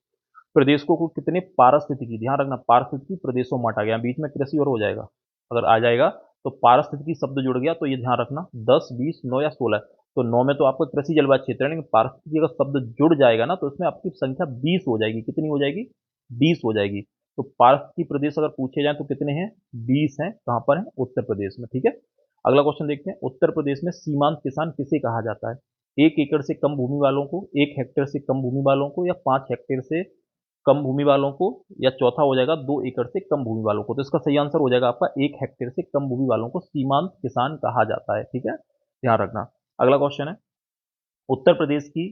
प्रदेश को कुल कितने पारिस्थितिकी, ध्यान रखना, पारिस्थितिकी प्रदेशों में बांटा गया, बीच में कृषि और हो जाएगा, अगर आ जाएगा तो पारिस्थितिकी शब्द जुड़ गया तो ये ध्यान रखना, 10, 20, 9 या 16। तो 9 में तो आपका कृषि जलवायु क्षेत्र है, लेकिन पारिस्थितिकी अगर शब्द जुड़ जाएगा ना तो इसमें आपकी संख्या 20 हो जाएगी। कितनी हो जाएगी? 20 हो जाएगी। तो पारिस्थितिकी प्रदेश अगर पूछे जाए तो कितने हैं? 20 हैं। कहाँ पर हैं? उत्तर प्रदेश में। ठीक है, अगला क्वेश्चन देखते हैं। उत्तर प्रदेश में सीमांत किसान किसे कहा जाता है? 1 एकड़ से कम भूमि वालों को, 1 हेक्टेयर से कम भूमि वालों को, या 5 हेक्टेयर से कम भूमि वालों को, या चौथा हो जाएगा 2 एकड़ से कम भूमि वालों को। तो इसका सही आंसर हो जाएगा आपका 1 हेक्टेयर से कम भूमि वालों को सीमांत किसान कहा जाता है। ठीक है, ध्यान रखना। अगला क्वेश्चन है, उत्तर प्रदेश की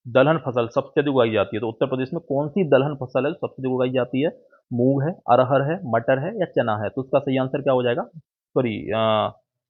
दलहन फसल सबसे अधिक उगाई जाती है। तो उत्तर प्रदेश में कौन सी दलहन फसल है जो सबसे अधिक उगाई जाती है? मूंग है, अरहर है, मटर है, या चना है? तो उसका सही आंसर क्या हो जाएगा? सॉरी,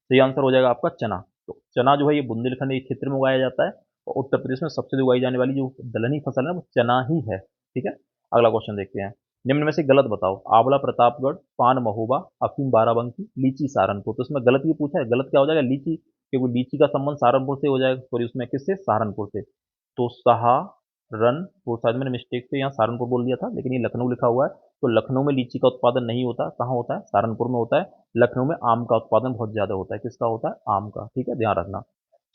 सही आंसर हो जाएगा आपका चना। तो चना जो है ये बुंदेलखंड ये क्षेत्र में उगाया जाता है, और उत्तर प्रदेश में सबसे अधिक उगाई जाने वाली जो दलहनी फसल है वो चना ही है। ठीक है, अगला क्वेश्चन देखते हैं। निम्न में से गलत बताओ। आंवला प्रतापगढ़, पान महोबा, अफीम बाराबंकी, लीची सहारनपुर। तो इसमें गलत ये पूछा है, गलत क्या हो जाएगा? लीची, क्योंकि लीची का संबंध सहारनपुर से हो जाएगा। सॉरी, उसमें किससे? सहारनपुर से। तो सहारनपुर, शायद मैंने मिस्टेक से यहाँ सहारनपुर बोल दिया था, लेकिन ये लखनऊ लिखा हुआ है। तो लखनऊ में लीची का उत्पादन नहीं होता। कहाँ होता है? सहारनपुर में होता है। लखनऊ में आम का उत्पादन बहुत ज्यादा होता है। किसका होता है? आम का। ठीक है, ध्यान रखना।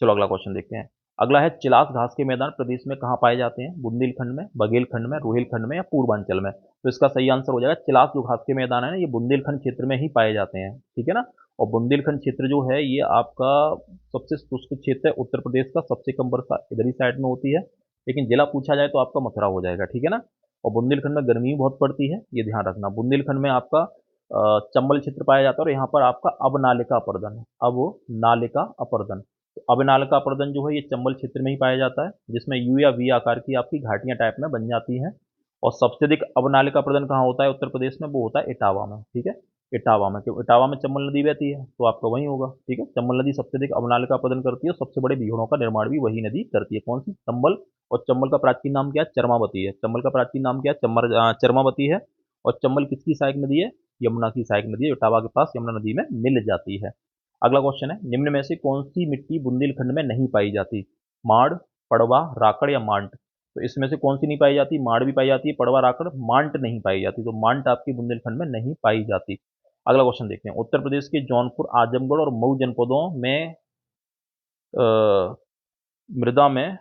चलो अगला क्वेश्चन देखते हैं। अगला है, चिलास घास के मैदान प्रदेश में कहाँ पाए जाते हैं? बुंदेलखंड में, बघेलखंड में, रोहिलखंड में, या पूर्वांचल में? तो इसका सही आंसर हो जाएगा चिलास जो घास के मैदान है ना, ये बुंदेलखंड क्षेत्र में ही पाए जाते हैं। ठीक है ना, और बुंदेलखंड क्षेत्र जो है ये आपका सबसे शुष्क क्षेत्र है उत्तर प्रदेश का। सबसे कम वर्षा इधर ही साइड में होती है, लेकिन जिला पूछा जाए तो आपका मथुरा हो जाएगा। ठीक है ना, और बुंदेलखंड में गर्मी बहुत पड़ती है, ये ध्यान रखना। बुंदेलखंड में आपका चंबल क्षेत्र पाया जाता है, और यहाँ पर आपका अवनालिका अपर्दन है। अब नालिका अपर्दन, तो अवनालिका अपर्दन जो है ये चंबल क्षेत्र में ही पाया जाता है, जिसमें यू या वी आकार की आपकी घाटियां टाइप में बन जाती हैं। और सबसे अधिक अवनालिका अपर्दन कहाँ होता है उत्तर प्रदेश में? वो होता है इटावा में। ठीक है, इटावा में, क्यों? इटावा में चंबल नदी बहती है, तो आपका वही होगा। ठीक है, चंबल नदी सबसे अधिक अवनालिका अपर्दन करती है, और सबसे बड़े बीहड़ों का निर्माण भी वही नदी करती है। कौन सी? चंबल। और चंबल का प्राचीन नाम क्या है? चरमावती है। चंबल का प्राचीन नाम क्या है? चरमावती है। और चंबल किसकी सहायक नदी है? यमुना की सहायक नदी है। इटावा के पास यमुना नदी में मिल जाती है। अगला क्वेश्चन है, निम्न में से कौन सी मिट्टी बुंदेलखंड में नहीं पाई जाती? माड़, पड़वा, राकड़, या मांट? तो इसमें से कौन सी नहीं पाई जाती? माड़ भी पाई जाती है, पड़वा, राकड़, मांट नहीं पाई जाती। तो मांट आपकी बुंदेलखंड में नहीं पाई जाती। अगला क्वेश्चन देखते हैं। उत्तर प्रदेश के जौनपुर, आजमगढ़ और मऊ जनपदों में मृदा में,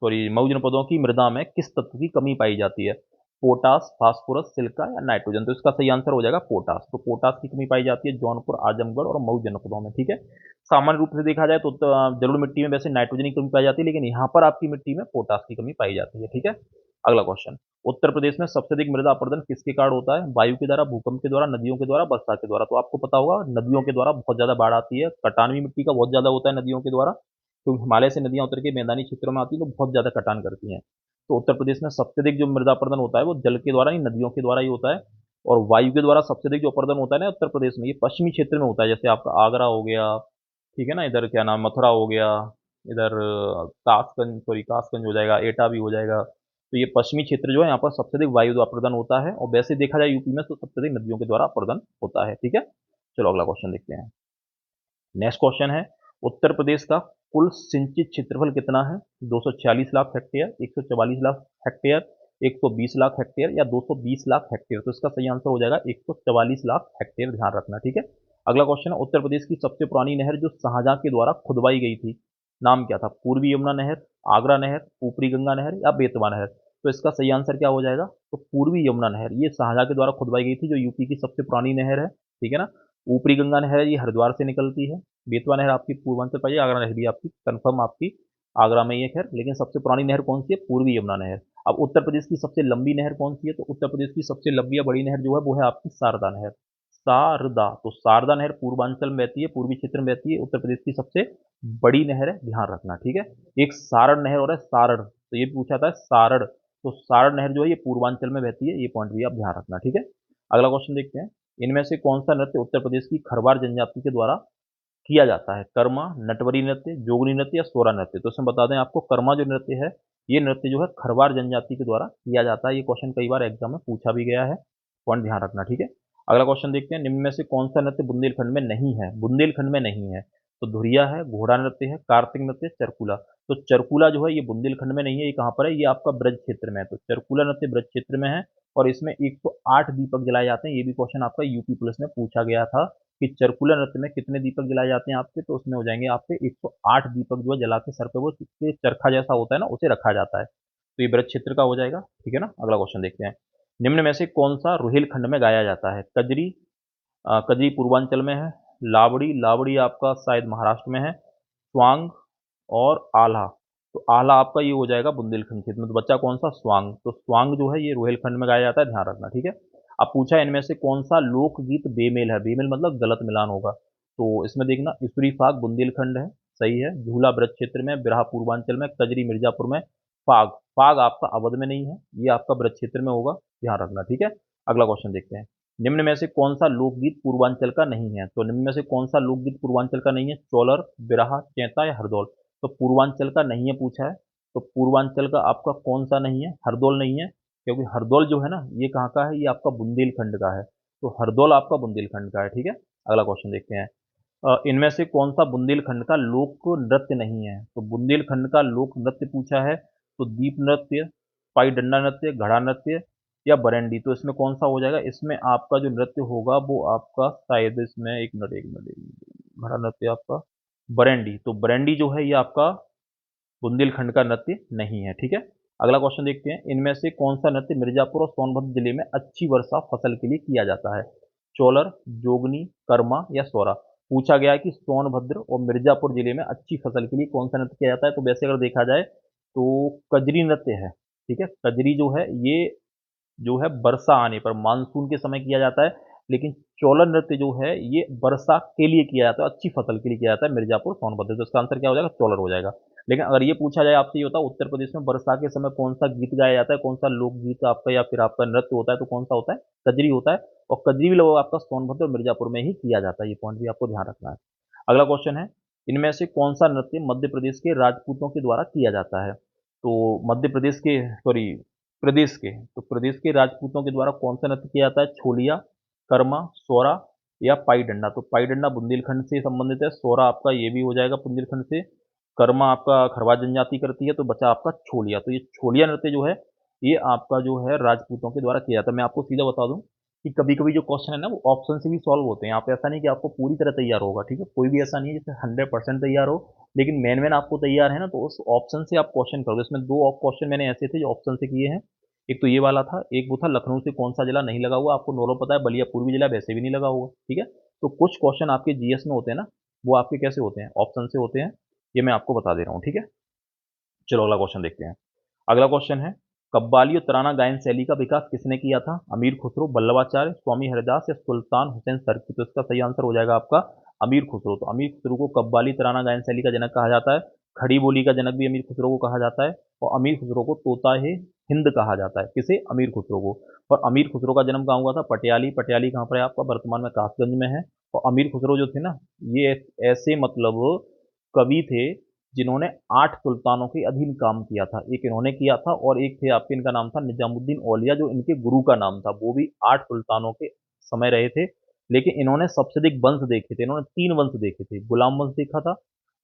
सॉरी, मऊ जनपदों की मृदा में किस तत्व की कमी पाई जाती है? पोटास, फास्फोरस, सिलिका, या नाइट्रोजन? तो इसका सही आंसर हो जाएगा पोटास। तो पोटास की कमी पाई जाती है जौनपुर, आजमगढ़ और मऊ जनपदों में। ठीक है, सामान्य रूप से देखा जाए तो जलोढ़ मिट्टी में वैसे नाइट्रोजन की कमी पाई जाती है, लेकिन यहाँ पर आपकी मिट्टी में पोटास की कमी पाई जाती है। ठीक है, अगला क्वेश्चन। उत्तर प्रदेश में सबसे अधिक मृदा अपरदन किसके कारण होता है? वायु के द्वारा, भूकंप के द्वारा, नदियों के द्वारा, वर्षा के द्वारा? तो आपको पता होगा नदियों के द्वारा बहुत ज्यादा बाढ़ आती है। कटान भी मिट्टी का बहुत ज्यादा होता है नदियों के द्वारा, क्योंकि हिमालय से नदियां उतर के मैदानी क्षेत्रों में आती हैं तो बहुत ज्यादा कटान करती हैं। तो उत्तर प्रदेश में सबसे अधिक जो मृदा अपरदन होता है वो जल के द्वारा ही, नदियों के द्वारा ही होता है। और वायु के द्वारा सबसे अधिक जो अपरदन होता है ना उत्तर प्रदेश में, ये पश्चिमी क्षेत्र में होता है। जैसे आपका आगरा हो गया, ठीक है ना, इधर क्या नाम, मथुरा हो गया, इधर कासगंज, सॉरी कासगंज हो जाएगा, एटा भी हो जाएगा। तो ये पश्चिमी क्षेत्र जो है यहाँ पर सबसे अधिक वायु अपरदन होता है। और वैसे देखा जाए यूपी में तो सबसे अधिक नदियों के द्वारा अपरदन होता है। ठीक है, चलो अगला क्वेश्चन देखते हैं। नेक्स्ट क्वेश्चन है, उत्तर प्रदेश का कुल सिंचित क्षेत्रफल कितना है? 246 lakh hectare, 144 lakh hectare, 120 lakh hectare, या 220 लाख हेक्टेयर? तो इसका सही आंसर हो जाएगा 144 लाख हेक्टेयर। ध्यान रखना। ठीक है, अगला क्वेश्चन है, उत्तर प्रदेश की सबसे पुरानी नहर जो शाहजहां के द्वारा खुदवाई गई थी, नाम क्या था? पूर्वी यमुना नहर, आगरा नहर, ऊपरी गंगा नहर, या बेतवा नहर? तो इसका सही आंसर क्या हो जाएगा? तो पूर्वी यमुना नहर, ये शाहजहां के द्वारा खुदवाई गई थी, जो यूपी की सबसे पुरानी नहर है। ठीक है ना, ऊपरी गंगा नहर ये हरिद्वार से निकलती है। बेतवा नहर आपकी पूर्वांचल पाई, आगरा नहर भी आपकी कंफर्म आपकी आगरा में ही है खैर, लेकिन सबसे पुरानी नहर कौन सी है? पूर्वी यमुना नहर। अब उत्तर प्रदेश की सबसे लंबी नहर कौन सी है? तो उत्तर प्रदेश की सबसे लंबी या बड़ी नहर जो है वो है आपकी शारदा नहर। शारदा, तो शारदा नहर पूर्वांचल में बहती है, पूर्वी क्षेत्र में बहती है, उत्तर प्रदेश की सबसे बड़ी नहर है। ध्यान रखना। ठीक है, एक सारण नहर और है सारण, तो ये पूछा था सारण, तो सारण नहर जो है ये पूर्वांचल में बहती है, ये पॉइंट भी आप ध्यान रखना। ठीक है, अगला क्वेश्चन देखते हैं। इनमें से कौन सा नृत्य उत्तर प्रदेश की खरवार जनजाति के द्वारा किया जाता है? कर्मा, नटवरी नृत्य, जोगनी नृत्य, या सोरा नृत्य? तो इसमें बता दें आपको, कर्मा जो नृत्य है ये नृत्य जो है खरवार जनजाति के द्वारा किया जाता है। ये क्वेश्चन कई बार एग्जाम में पूछा भी गया है, पॉइंट ध्यान रखना। ठीक है, अगला क्वेश्चन देखते हैं। निम्न में से कौन सा नृत्य बुंदेलखंड में नहीं है? बुंदेलखंड में नहीं है, तो धुरिया है, घोड़ा नृत्य है, कार्तिक नृत्य, चरकुला? तो चरकुला जो है ये बुंदेलखंड में नहीं है, ये कहाँ पर है? ये आपका ब्रज क्षेत्र में है। तो चरकुला नृत्य ब्रज क्षेत्र में है, और इसमें 108 दीपक जलाए जाते हैं। ये भी क्वेश्चन आपका यूपी पुलिस में पूछा गया था कि चरकुला नृत्य में कितने दीपक जलाए जाते हैं आपके, तो उसमें हो जाएंगे आपके 108 दीपक जो है जला के सर पे वो चरखा जैसा होता है ना, उसे रखा जाता है। तो ये वृत्त क्षेत्र का हो जाएगा, ठीक है ना। अगला क्वेश्चन देखते हैं। निम्न में से कौन सा रुहेलखंड में गाया जाता है? कजरी, कजरी पूर्वांचल में है, लावड़ी, लावड़ी आपका शायद महाराष्ट्र में है, स्वांग और आल्हा। तो आल्हा आपका ये हो जाएगा बुंदेलखंड क्षेत्र में। तो बच्चा कौन सा? स्वांग। तो स्वांग जो है ये रुहेलखंड में गाया जाता है, ध्यान रखना, ठीक है। अब पूछा है इनमें से कौन सा लोकगीत बेमेल है? बेमेल मतलब गलत मिलान होगा। तो इसमें देखना, ईश्वरी फाग बुंदेलखंड है, सही है। झूला ब्रज क्षेत्र में, बिरहा पूर्वांचल में, कजरी मिर्जापुर में, फाग, फाग आपका अवध में नहीं है, ये आपका ब्रज क्षेत्र में होगा, ध्यान रखना, ठीक है। अगला क्वेश्चन देखते हैं। निम्न में से कौन सा लोकगीत पूर्वांचल का नहीं है? तो निम्न में से कौन सा लोकगीत पूर्वांचल का नहीं है? चौलर, बिरहा, चैता या हरदौल। तो पूर्वांचल का नहीं है पूछा है, तो पूर्वांचल का आपका कौन सा नहीं है? हरदौल नहीं है, क्योंकि हरदौल जो है ना ये कहाँ का है? ये आपका बुंदेलखंड का है। तो हरदौल आपका बुंदेलखंड का है, ठीक है। अगला क्वेश्चन देखते हैं। इनमें से कौन सा बुंदेलखंड का लोक नृत्य नहीं है? तो बुंदेलखंड का लोक नृत्य पूछा है, तो दीप नृत्य, पाई डंडा नृत्य, घड़ा नृत्य या बरेंडी। तो इसमें कौन सा हो जाएगा? इसमें आपका जो नृत्य होगा वो आपका शायद इसमें एक मिनट घड़ा नृत्य आपका बरेंडी। तो बरेंडी जो है ये आपका बुंदेलखंड का नृत्य नहीं है, ठीक है। अगला क्वेश्चन देखते हैं। इनमें से कौन सा नृत्य मिर्जापुर और सोनभद्र जिले में अच्छी वर्षा फसल के लिए किया जाता है? चोलर, जोगनी, कर्मा या सोरा। पूछा गया है कि सोनभद्र और मिर्जापुर जिले में अच्छी फसल के लिए कौन सा नृत्य किया जाता है? तो वैसे अगर देखा जाए तो कजरी नृत्य है, ठीक है। कजरी जो है ये जो है वर्षा आने पर मानसून के समय किया जाता है, लेकिन चौलन नृत्य जो है ये वर्षा के लिए किया जाता है, अच्छी फसल के लिए किया जाता है मिर्जापुर सोनभद्र। तो इसका आंसर क्या हो जाएगा? चौलर हो जाएगा। लेकिन अगर ये पूछा जाए आपसे, ये होता है उत्तर प्रदेश में वर्षा के समय कौन सा गीत गाया जाता है, कौन सा लोकगीत आपका या फिर आपका नृत्य होता है, तो कौन सा होता है? कजरी होता है। और कजरी भी लोग आपका सोनभद्र और मिर्जापुर में ही किया जाता है, ये पॉइंट भी आपको ध्यान रखना है। अगला क्वेश्चन है। इनमें से कौन सा नृत्य मध्य प्रदेश के राजपूतों के द्वारा किया जाता है? तो मध्य प्रदेश के, सॉरी, प्रदेश के, तो प्रदेश के राजपूतों के द्वारा कौन सा नृत्य किया जाता है? छोलिया, कर्मा, सोरा या पाई डंडा। तो पाई डंडा बुंदेलखंड से संबंधित है, सोरा आपका ये भी हो जाएगा बुंदेलखंड से, कर्मा आपका खरवा जनजाति करती है, तो बचा आपका छोलिया। तो ये छोलिया नृत्य जो है ये आपका जो है राजपूतों के द्वारा किया जाता है। मैं आपको सीधा बता दूं कि कभी कभी जो क्वेश्चन है ना वो ऑप्शन से भी सॉल्व होते हैं। आप ऐसा नहीं कि आपको पूरी तरह तैयार होगा, ठीक है, कोई भी ऐसा नहीं है जैसे 100% तैयार हो, लेकिन मेन मेन आपको तैयार है ना, तो उस ऑप्शन से आप क्वेश्चन करोगे। इसमें दो क्वेश्चन मैंने ऐसे थे जो ऑप्शन से किए हैं। एक तो ये वाला था, एक वो था लखनऊ से कौन सा जिला नहीं लगा हुआ। आपको नॉर्मल पता है बलिया पूर्वी जिला, वैसे भी नहीं लगा हुआ, ठीक है। तो कुछ क्वेश्चन आपके जीएस में होते हैं ना, वो आपके कैसे होते हैं? ऑप्शन से होते हैं, ये मैं आपको बता दे रहा हूँ, ठीक है। चलो अगला क्वेश्चन देखते हैं। अगला क्वेश्चन है, कव्वाली और तराना गायन शैली का विकास किसने किया था? अमीर खुसरो, वल्लभाचार्य, स्वामी हरिदास या सुल्तान हुसैन सरकी। तो इसका सही आंसर हो जाएगा आपका अमीर खुसरो। तो अमीर खुसरो को कव्वाली तराना गायन शैली का जनक कहा जाता है, खड़ी बोली का जनक भी अमीर खुसरो को कहा जाता है, और अमीर खुसरो को तोता है हिंद कहा जाता है। किसे? अमीर खुसरो को। और अमीर खुसरो का जन्म कहाँ हुआ था? पटियाली। पटियाली कहाँ पर है आपका? वर्तमान में कासगंज में है। और अमीर खुसरो जो थे ना, ये ऐसे मतलब कवि थे जिन्होंने 8 सुल्तानों के अधीन काम किया था। एक इन्होंने किया था और एक थे आपके, इनका नाम था निजामुद्दीन औलिया, जो इनके गुरु का नाम था। वो भी 8 सुल्तानों के समय रहे थे, लेकिन इन्होंने सबसे अधिक वंश देखे थे। इन्होंने 3 वंश देखे थे, गुलाम वंश देखा था,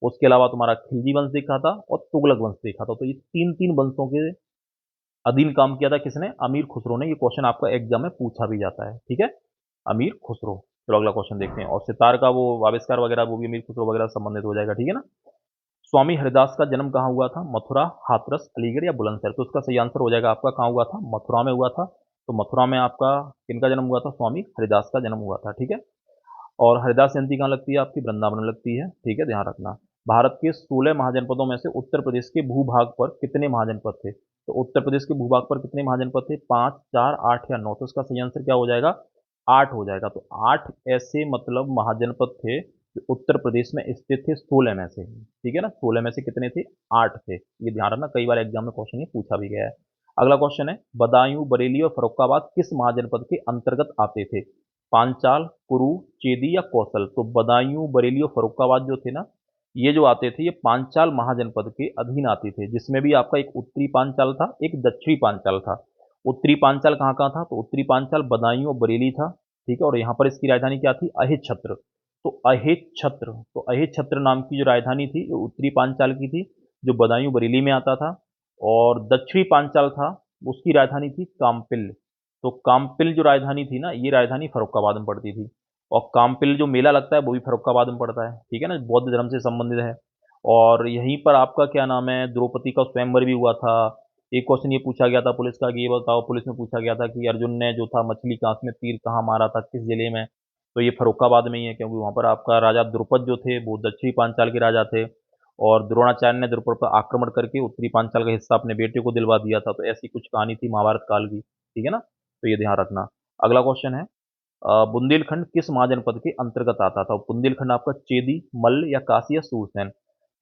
उसके अलावा तुम्हारा खिलजी वंश देखा था, और तुगलक वंश देखा था। तो ये तीन तीन वंशों के अधीन काम किया था किसने? अमीर खुसरो ने। ये क्वेश्चन आपका एग्जाम में पूछा भी जाता है, ठीक है, अमीर खुसरो। चलो अगला क्वेश्चन देखते हैं। और सितार का वो आविष्कार वगैरह वो भी अमीर खुसरो वगैरह से संबंधित हो जाएगा, ठीक है ना। स्वामी हरिदास का जन्म कहाँ हुआ था? मथुरा, हाथरस, अलीगढ़ या बुलंदशहर। तो उसका सही आंसर हो जाएगा आपका कहाँ हुआ था? मथुरा में हुआ था। तो मथुरा में आपका किनका जन्म हुआ था? स्वामी हरिदास का जन्म हुआ था, ठीक है। और हरिदास जयंती कहाँ लगती है आपकी? वृंदावन में लगती है, ठीक है, ध्यान रखना। भारत के 16 महाजनपदों में से उत्तर प्रदेश के भूभाग पर कितने महाजनपद थे? तो उत्तर प्रदेश के भूभाग पर कितने महाजनपद थे? 5, 4, 8 या 9। तो इसका सही आंसर क्या हो जाएगा? 8 हो जाएगा। तो 8 ऐसे मतलब महाजनपद थे जो उत्तर प्रदेश में स्थित थे 16 में से, ठीक है ना। 16 में से कितने थे? 8 थे। ये ध्यान रखना, कई बार एग्जाम में क्वेश्चन ये पूछा भी गया है। अगला क्वेश्चन है, बदायूं, बरेली और फर्रुखाबाद किस महाजनपद के अंतर्गत आते थे? पांचाल, कुरु, चेदी या कौशल। तो बदायूं, बरेली और फर्रुखाबाद जो थे ना, ये जो आते थे ये पांचाल महाजनपद के अधीन आते थे, जिसमें भी आपका एक उत्तरी पांचाल था, एक दक्षिणी पांचाल था। उत्तरी पांचाल कहाँ कहाँ था? तो उत्तरी पांचाल बदायूं और बरेली था, ठीक है। और यहाँ पर इसकी राजधानी क्या थी? अहित छत्र। तो अहित छत्र, तो अहित छत्र नाम की जो राजधानी थी वो उत्तरी पांचाल की थी, जो बदायूं बरेली में आता था। और दक्षिणी पांचाल था, उसकी राजधानी थी काम्पिल। तो काम्पिल जो राजधानी थी ना, ये राजधानी फर्रुखाबाद में पड़ती थी। और कामपिल जो मेला लगता है वो भी फर्रुखाबाद में पड़ता है, ठीक है ना, बौद्ध धर्म से संबंधित है। और यहीं पर आपका क्या नाम है, द्रौपदी का स्वयंवर भी हुआ था। एक क्वेश्चन ये पूछा गया था पुलिस का कि ये बताओ, पुलिस में पूछा गया था कि अर्जुन ने जो था मछली कांच में तीर कहाँ मारा था, किस जिले में। तो ये फर्रुखाबाद में ही है, क्योंकि वहाँ पर आपका राजा द्रुपद जो थे वो दक्षिणी पांचाल के राजा थे, और द्रोणाचार्य ने द्रुपद पर आक्रमण करके उत्तरी पांचाल का हिस्सा अपने बेटे को दिलवा दिया था। तो ऐसी कुछ कहानी थी महाभारत काल की, ठीक है ना, तो ये ध्यान रखना। अगला क्वेश्चन है, बुंदेलखंड किस महाजनपद के अंतर्गत आता था? बुंदेलखंड आपका चेदी, मल्ल या काशी या सूरसेन?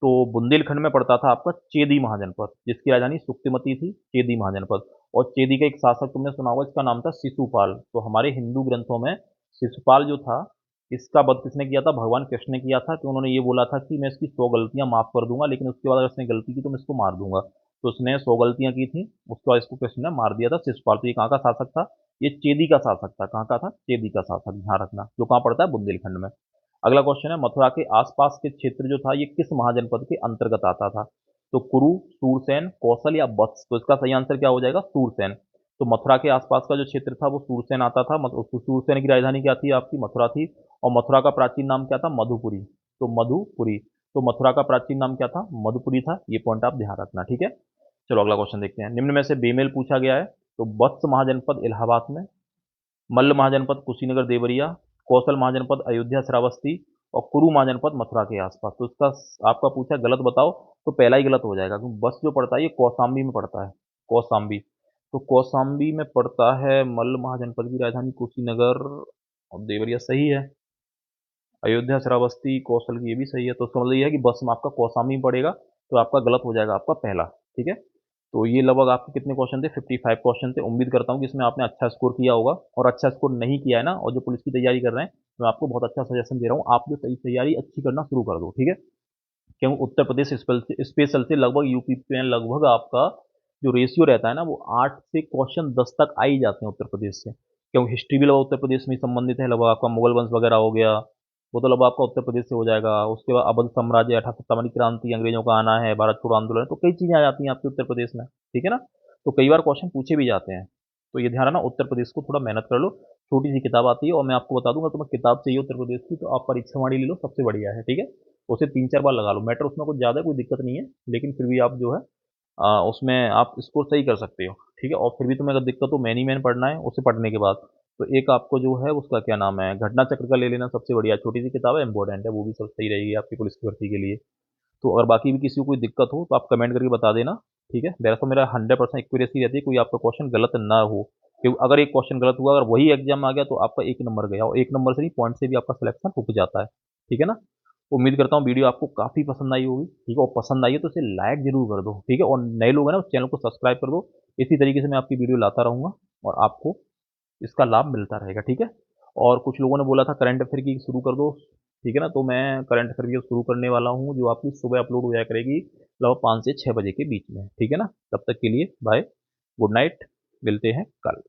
तो बुंदेलखंड में पड़ता था आपका चेदी महाजनपद, जिसकी राजधानी सुक्तिमती थी, चेदी महाजनपद। और चेदी का एक शासक तुमने सुना होगा, इसका नाम था शिशुपाल। तो हमारे हिंदू ग्रंथों में शिशुपाल जो था, इसका वध किसने किया था? भगवान कृष्ण ने किया था, कि उन्होंने ये बोला था कि मैं इसकी 100 गलतियां माफ कर दूंगा, लेकिन उसके बाद अगर इसने गलती की तो मैं इसको मार दूंगा। तो उसने 100 गलतियां की थी, उसके बाद इसको कृष्ण ने मार दिया था, शिशुपाल। तो ये कहाँ का शासक था? ये चेदी का शासक था। कहाँ का था? चेदी का शासक, ध्यान रखना, जो कहाँ पड़ता है? बुंदेलखंड में। अगला क्वेश्चन है, मथुरा के आसपास के क्षेत्र जो था ये किस महाजनपद के अंतर्गत आता था? तो कुरु, सूरसेन, कौशल या वत्स? तो इसका सही आंसर क्या हो जाएगा? सूरसेन। तो मथुरा के आसपास का जो क्षेत्र था वो सूरसेन आता था। सूरसेन की राजधानी क्या थी? आपकी मथुरा थी। और मथुरा का प्राचीन नाम क्या था? मधुपुरी। तो मधुपुरी, तो मथुरा का प्राचीन नाम क्या था? मधुपुरी था। ये पॉइंट आप ध्यान रखना, ठीक है। चलो अगला क्वेश्चन देखते हैं। निम्न में से बेमेल पूछा गया है। तो वत्स महाजनपद इलाहाबाद में, मल्ल महाजनपद कुशीनगर देवरिया, कौशल महाजनपद अयोध्या श्रावस्ती, और कुरु महाजनपद मथुरा के आसपास। तो इसका आपका पूछा गलत बताओ, तो पहला ही गलत हो जाएगा, क्योंकि बस जो पड़ता है ये कौशाम्बी में पड़ता है, कौशाम्बी। तो कौशाम्बी में पड़ता है मल्ल महाजनपद की राजधानी कुशीनगर, और देवरिया सही है। अयोध्या श्रावस्ती कौशल की ये भी सही है। तो इसका मतलब ये है कि बस में आपका कौशाम्बी में पड़ेगा, तो आपका गलत हो जाएगा आपका पहला, ठीक है। तो ये लगभग आपके कितने क्वेश्चन थे? 55 क्वेश्चन थे। उम्मीद करता हूँ कि इसमें आपने अच्छा स्कोर किया होगा, और अच्छा स्कोर नहीं किया है ना, और जो पुलिस की तैयारी कर रहे हैं, मैं आपको बहुत अच्छा सजेशन दे रहा हूँ, आप जो तैयारी अच्छी करना शुरू कर दो, ठीक है। क्योंकि उत्तर प्रदेश स्पेशल से लगभग यूपी में लगभग आपका जो रेशियो रहता है ना, वो 8 से क्वेश्चन 10 तक आ ही जाते हैं उत्तर प्रदेश से। क्योंकि हिस्ट्री भी लगभग उत्तर प्रदेश में ही संबंधित है, लगभग आपका मुगल वंश वगैरह हो गया, वो तो लगभग आपका उत्तर प्रदेश से हो जाएगा। उसके बाद अवध साम्राज्य, 1857 की क्रांति, अंग्रेजों का आना है, भारत छोड़ो आंदोलन, तो कई चीजें आ जाती हैं आपके उत्तर प्रदेश में, ठीक है ना। तो कई बार क्वेश्चन पूछे भी जाते हैं। तो ये ध्यान रखना, उत्तर प्रदेश को थोड़ा मेहनत कर लो। छोटी सी किताब आती है, और मैं आपको बता दूंगा, तुम्हें किताब चाहिए उत्तर प्रदेश की तो आप परीक्षा वाणी ले लो, सबसे बढ़िया है, ठीक है। उसे 3-4 बार लगा लो, मैटर उसमें कुछ ज़्यादा कोई दिक्कत नहीं है, लेकिन फिर भी आप जो है उसमें आप स्कोर सही कर सकते हो, ठीक है। और फिर भी तुम्हें अगर दिक्कत हो, मैनी मैन पढ़ना है, उसे पढ़ने के बाद तो एक आपको जो है उसका क्या नाम है, घटना चक्र का ले लेना, सबसे बढ़िया छोटी सी किताब है, इंपॉर्टेंट है, वो भी सब सही रहेगी आपकी पुलिस की भर्ती के लिए। तो अगर बाकी भी किसी को कोई दिक्कत हो तो आप कमेंट करके बता देना, ठीक है। वैसे तो मेरा 100% एक्यूरेसी रहती है, कोई आपका क्वेश्चन गलत ना हो, क्योंकि अगर एक क्वेश्चन गलत हुआ, अगर वही एग्जाम आ गया तो आपका 1 नंबर गया, और 1 नंबर से नहीं, पॉइंट से भी आपका सिलेक्शन रुक जाता है, ठीक है ना। उम्मीद करता हूँ वीडियो आपको काफ़ी पसंद आई होगी, ठीक है। और पसंद आई है तो इसे लाइक जरूर कर दो, ठीक है। और नए लोग हैं ना, उस चैनल को सब्सक्राइब कर दो। इसी तरीके से मैं आपकी वीडियो लाता रहूँगा, और आपको इसका लाभ मिलता रहेगा, ठीक है। और कुछ लोगों ने बोला था करंट अफेयर की शुरू कर दो, ठीक है ना, तो मैं करंट अफेयर भी अब शुरू करने वाला हूँ, जो आपकी सुबह अपलोड हो जाया करेगी लगभग 5 से 6 बजे के बीच में, ठीक है ना। तब तक के लिए बाय, गुड नाइट, मिलते हैं कल।